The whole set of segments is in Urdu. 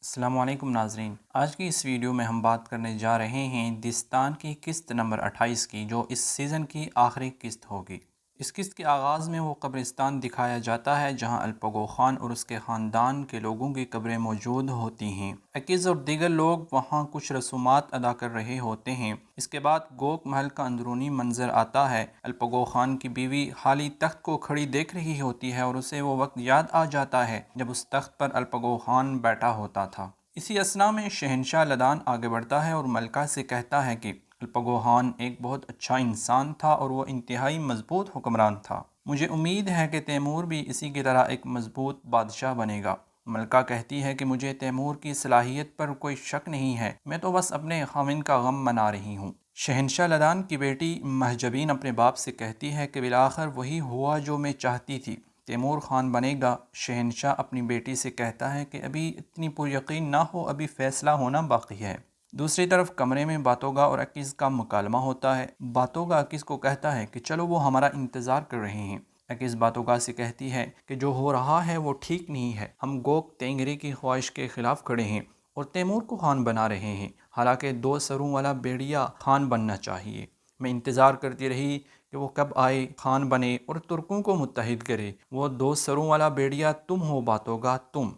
السلام علیکم ناظرین، آج کی اس ویڈیو میں ہم بات کرنے جا رہے ہیں دستان کی قسط نمبر 28 کی، جو اس سیزن کی آخری قسط ہوگی۔ اس قسط کے آغاز میں وہ قبرستان دکھایا جاتا ہے جہاں الپگو خان اور اس کے خاندان کے لوگوں کی قبریں موجود ہوتی ہیں۔ عکیز اور دیگر لوگ وہاں کچھ رسومات ادا کر رہے ہوتے ہیں۔ اس کے بعد گوک محل کا اندرونی منظر آتا ہے۔ الپگو خان کی بیوی خالی تخت کو کھڑی دیکھ رہی ہوتی ہے اور اسے وہ وقت یاد آ جاتا ہے جب اس تخت پر الپگو خان بیٹھا ہوتا تھا۔ اسی اثنا میں شہنشاہ لدان آگے بڑھتا ہے اور ملکہ سے کہتا ہے کہ الپگو خان ایک بہت اچھا انسان تھا اور وہ انتہائی مضبوط حکمران تھا۔ مجھے امید ہے کہ تیمور بھی اسی کی طرح ایک مضبوط بادشاہ بنے گا۔ ملکہ کہتی ہے کہ مجھے تیمور کی صلاحیت پر کوئی شک نہیں ہے، میں تو بس اپنے خاوند کا غم منا رہی ہوں۔ شہنشاہ لدان کی بیٹی مہجبین اپنے باپ سے کہتی ہے کہ بالآخر وہی ہوا جو میں چاہتی تھی، تیمور خان بنے گا۔ شہنشاہ اپنی بیٹی سے کہتا ہے کہ ابھی اتنی پر یقین نہ ہو، ابھی فیصلہ ہونا باقی ہے۔ دوسری طرف کمرے میں باتوگا اور عکیز کا مکالمہ ہوتا ہے۔ باتوگا عکیز کو کہتا ہے کہ چلو وہ ہمارا انتظار کر رہے ہیں۔ عکیز باتوگا سے کہتی ہے کہ جو ہو رہا ہے وہ ٹھیک نہیں ہے، ہم گوک تینگری کی خواہش کے خلاف کھڑے ہیں اور تیمور کو خان بنا رہے ہیں، حالانکہ 2 سروں والا بیڑیا خان بننا چاہیے۔ میں انتظار کرتی رہی کہ وہ کب آئے، خان بنے اور ترکوں کو متحد کرے۔ وہ 2 سروں والا بیڑیا تم ہو باتوگا، تم۔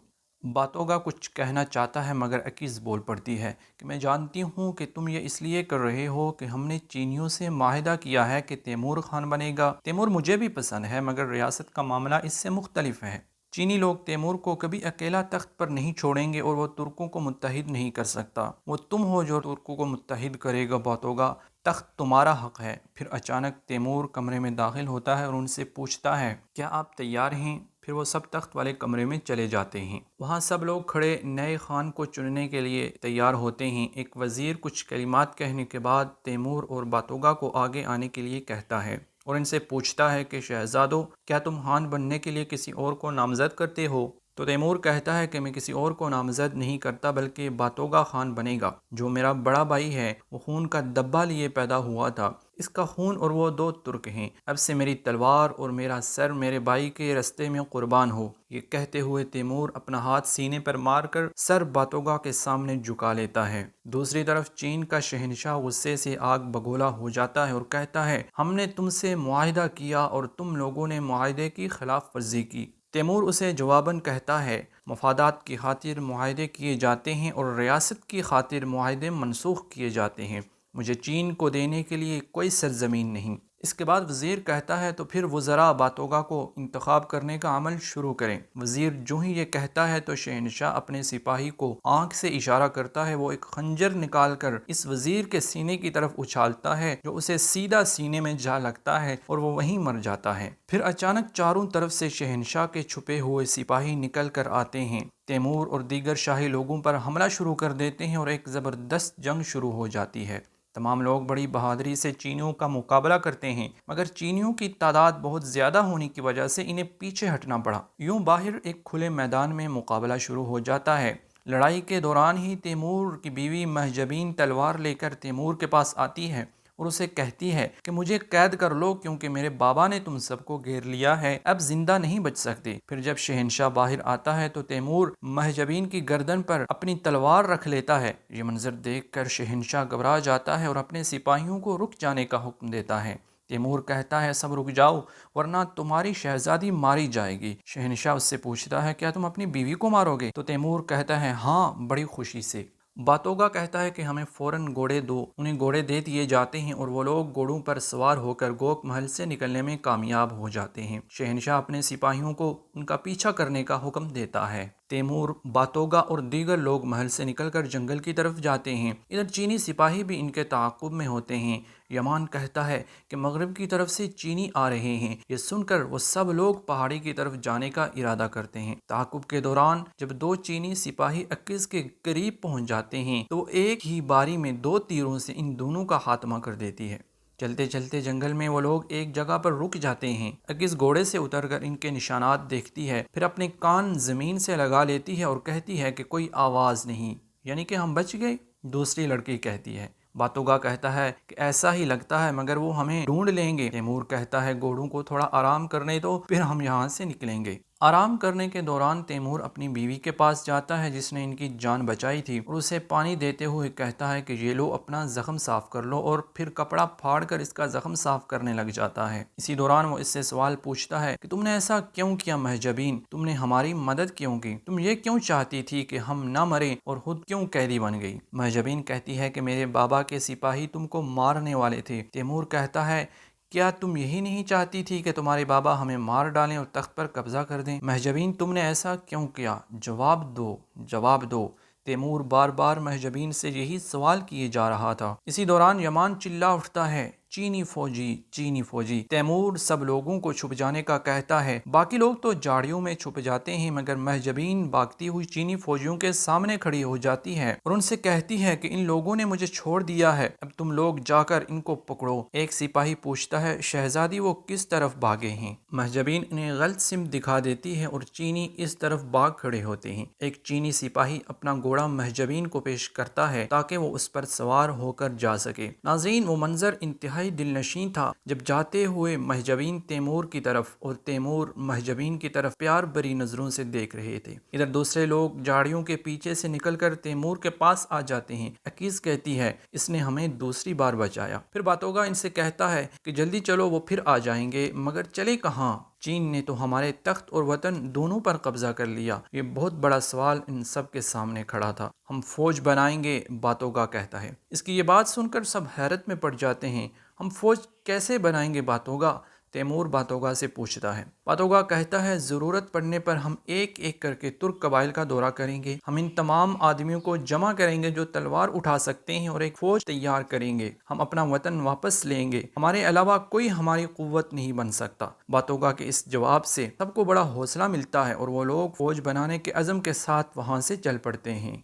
باتوگا کچھ کہنا چاہتا ہے مگر عکیز بول پڑتی ہے کہ میں جانتی ہوں کہ تم یہ اس لیے کر رہے ہو کہ ہم نے چینیوں سے معاہدہ کیا ہے کہ تیمور خان بنے گا۔ تیمور مجھے بھی پسند ہے مگر ریاست کا معاملہ اس سے مختلف ہے۔ چینی لوگ تیمور کو کبھی اکیلا تخت پر نہیں چھوڑیں گے اور وہ ترکوں کو متحد نہیں کر سکتا۔ وہ تم ہو جو ترکوں کو متحد کرے گا باتوگا، تخت تمہارا حق ہے۔ پھر اچانک تیمور کمرے میں داخل ہوتا ہے اور ان سے پوچھتا ہے کیا آپ تیار ہیں؟ پھر وہ سب تخت والے کمرے میں چلے جاتے ہیں۔ وہاں سب لوگ کھڑے نئے خان کو چننے کے لیے تیار ہوتے ہیں۔ ایک وزیر کچھ کلمات کہنے کے بعد تیمور اور باتوگا کو آگے آنے کے لیے کہتا ہے اور ان سے پوچھتا ہے کہ شہزادو، کیا تم خان بننے کے لیے کسی اور کو نامزد کرتے ہو؟ تو تیمور کہتا ہے کہ میں کسی اور کو نامزد نہیں کرتا بلکہ باتوگا خان بنے گا، جو میرا بڑا بھائی ہے، وہ خون کا دبا لیے پیدا ہوا تھا، اس کا خون اور وہ 2 ترک ہیں، اب سے میری تلوار اور میرا سر میرے بھائی کے رستے میں قربان ہو۔ یہ کہتے ہوئے تیمور اپنا ہاتھ سینے پر مار کر سر باتوگا کے سامنے جھکا لیتا ہے۔ دوسری طرف چین کا شہنشاہ غصے سے آگ بگولا ہو جاتا ہے اور کہتا ہے ہم نے تم سے معاہدہ کیا اور تم لوگوں نے معاہدے کی خلاف ورزی کی۔ تیمور اسے جواباً کہتا ہے مفادات کی خاطر معاہدے کیے جاتے ہیں اور ریاست کی خاطر معاہدے منسوخ کیے جاتے ہیں، مجھے چین کو دینے کے لیے کوئی سرزمین نہیں۔ اس کے بعد وزیر کہتا ہے تو پھر وزراء باتوگا کو انتخاب کرنے کا عمل شروع کریں۔ وزیر جو ہی یہ کہتا ہے تو شہنشاہ اپنے سپاہی کو آنکھ سے اشارہ کرتا ہے، وہ ایک خنجر نکال کر اس وزیر کے سینے کی طرف اچھالتا ہے جو اسے سیدھا سینے میں جا لگتا ہے اور وہ وہیں مر جاتا ہے۔ پھر اچانک چاروں طرف سے شہنشاہ کے چھپے ہوئے سپاہی نکل کر آتے ہیں، تیمور اور دیگر شاہی لوگوں پر حملہ شروع کر دیتے ہیں اور ایک زبردست جنگ شروع ہو جاتی ہے۔ تمام لوگ بڑی بہادری سے چینیوں کا مقابلہ کرتے ہیں مگر چینیوں کی تعداد بہت زیادہ ہونے کی وجہ سے انہیں پیچھے ہٹنا پڑا۔ یوں باہر ایک کھلے میدان میں مقابلہ شروع ہو جاتا ہے۔ لڑائی کے دوران ہی تیمور کی بیوی مہجبین تلوار لے کر تیمور کے پاس آتی ہے اور اسے کہتی ہے کہ مجھے قید کر لو کیونکہ میرے بابا نے تم سب کو گھیر لیا ہے، اب زندہ نہیں بچ سکتے۔ پھر جب شہنشاہ باہر آتا ہے تو تیمور مہجبین کی گردن پر اپنی تلوار رکھ لیتا ہے۔ یہ منظر دیکھ کر شہنشاہ گھبرا جاتا ہے اور اپنے سپاہیوں کو رک جانے کا حکم دیتا ہے۔ تیمور کہتا ہے سب رک جاؤ ورنہ تمہاری شہزادی ماری جائے گی۔ شہنشاہ اس سے پوچھتا ہے کیا تم اپنی بیوی کو مارو گے؟ تو تیمور کہتا ہے ہاں، بڑی خوشی سے۔ باتوگا کہتا ہے کہ ہمیں فوراً گھوڑے دو۔ انہیں گھوڑے دے دیے جاتے ہیں اور وہ لوگ گھوڑوں پر سوار ہو کر گوک محل سے نکلنے میں کامیاب ہو جاتے ہیں۔ شہنشاہ اپنے سپاہیوں کو ان کا پیچھا کرنے کا حکم دیتا ہے۔ تیمور، باتوگا اور دیگر لوگ محل سے نکل کر جنگل کی طرف جاتے ہیں۔ ادھر چینی سپاہی بھی ان کے تعاقب میں ہوتے ہیں۔ یمان کہتا ہے کہ مغرب کی طرف سے چینی آ رہے ہیں۔ یہ سن کر وہ سب لوگ پہاڑی کی طرف جانے کا ارادہ کرتے ہیں۔ تعاقب کے دوران جب 2 چینی سپاہی عکیز کے قریب پہنچ جاتے ہیں تو وہ ایک ہی باری میں 2 تیروں سے ان دونوں کا خاتمہ کر دیتی ہے۔ چلتے چلتے جنگل میں وہ لوگ ایک جگہ پر رک جاتے ہیں۔ عکیز گھوڑے سے اتر کر ان کے نشانات دیکھتی ہے، پھر اپنے کان زمین سے لگا لیتی ہے اور کہتی ہے کہ کوئی آواز نہیں، یعنی کہ ہم بچ گئے۔ دوسری لڑکی کہتی ہے۔ باتوگا کہتا ہے کہ ایسا ہی لگتا ہے مگر وہ ہمیں ڈھونڈ لیں گے۔ تیمور کہتا ہے گھوڑوں کو تھوڑا آرام کرنے دو، پھر ہم یہاں سے نکلیں گے۔ آرام کرنے کے دوران تیمور اپنی بیوی کے پاس جاتا ہے جس نے ان کی جان بچائی تھی اور اسے پانی دیتے ہوئے کہتا ہے کہ یہ لو اپنا زخم صاف کر لو، اور پھر کپڑا پھاڑ کر اس کا زخم صاف کرنے لگ جاتا ہے۔ اسی دوران وہ اس سے سوال پوچھتا ہے کہ تم نے ایسا کیوں کیا مہجبین، تم نے ہماری مدد کیوں کی، تم یہ کیوں چاہتی تھی کہ ہم نہ مریں اور خود کیوں قیدی بن گئی؟ مہجبین کہتی ہے کہ میرے بابا کے سپاہی تم کو مارنے والے تھے۔ تیمور کہتا ہے کیا تم یہی نہیں چاہتی تھی کہ تمہارے بابا ہمیں مار ڈالیں اور تخت پر قبضہ کر دیں؟ مہجبین تم نے ایسا کیوں کیا؟ جواب دو، جواب دو۔ تیمور بار بار مہجبین سے یہی سوال کیے جا رہا تھا۔ اسی دوران یمان چلا اٹھتا ہے، چینی فوجی، چینی فوجی۔ تیمور سب لوگوں کو چھپ جانے کا کہتا ہے، باقی لوگ تو جھاڑیوں میں چھپ جاتے ہیں، مگر مہجبین بھاگتی ہوئی چینی فوجیوں کے سامنے کھڑی ہو جاتی ہے اور ان سے کہتی ہے کہ ان لوگوں نے مجھے چھوڑ دیا ہے، اب تم لوگ جا کر ان کو پکڑو۔ ایک سپاہی پوچھتا ہے، شہزادی وہ کس طرف بھاگے ہیں؟ مہجبین انہیں غلط سمت دکھا دیتی ہے اور چینی اس طرف بھاگ کھڑے ہوتے ہیں۔ ایک چینی سپاہی اپنا گھوڑا مہجبین کو پیش کرتا ہے تاکہ وہ اس پر سوار ہو کر جا سکے۔ ناظرین، وہ منظر انتہائی دل نشیں تھا جب جاتے ہوئے مہجبین تیمور کی طرف اور تیمور مہجبین کی طرف پیار بری نظروں سے دیکھ رہے تھے۔ ادھر دوسرے لوگ جھاڑیوں کے پیچھے سے نکل کر تیمور کے پاس آ جاتے ہیں۔ عکیز کہتی ہے، اس نے ہمیں دوسری بار بچایا۔ پھر باتوگا ان سے کہتا ہے کہ جلدی چلو، وہ پھر آ جائیں گے، مگر چلے کہاں؟ چین نے تو ہمارے تخت اور وطن دونوں پر قبضہ کر لیا۔ یہ بہت بڑا سوال ان سب کے سامنے کھڑا تھا۔ ہم فوج بنائیں گے، باتوگا کہتا ہے۔ اس کی یہ بات سن کر سب حیرت میں پڑ جاتے ہیں۔ ہم فوج کیسے بنائیں گے باتوگا؟ تیمور باتوگا سے پوچھتا ہے۔ باتوگا کہتا ہے، ضرورت پڑنے پر ہم ایک ایک کر کے ترک قبائل کا دورہ کریں گے۔ ہم ان تمام آدمیوں کو جمع کریں گے جو تلوار اٹھا سکتے ہیں اور ایک فوج تیار کریں گے۔ ہم اپنا وطن واپس لیں گے، ہمارے علاوہ کوئی ہماری قوت نہیں بن سکتا۔ باتوگا کے اس جواب سے سب کو بڑا حوصلہ ملتا ہے اور وہ لوگ فوج بنانے کے عزم کے ساتھ وہاں سے چل پڑتے ہیں۔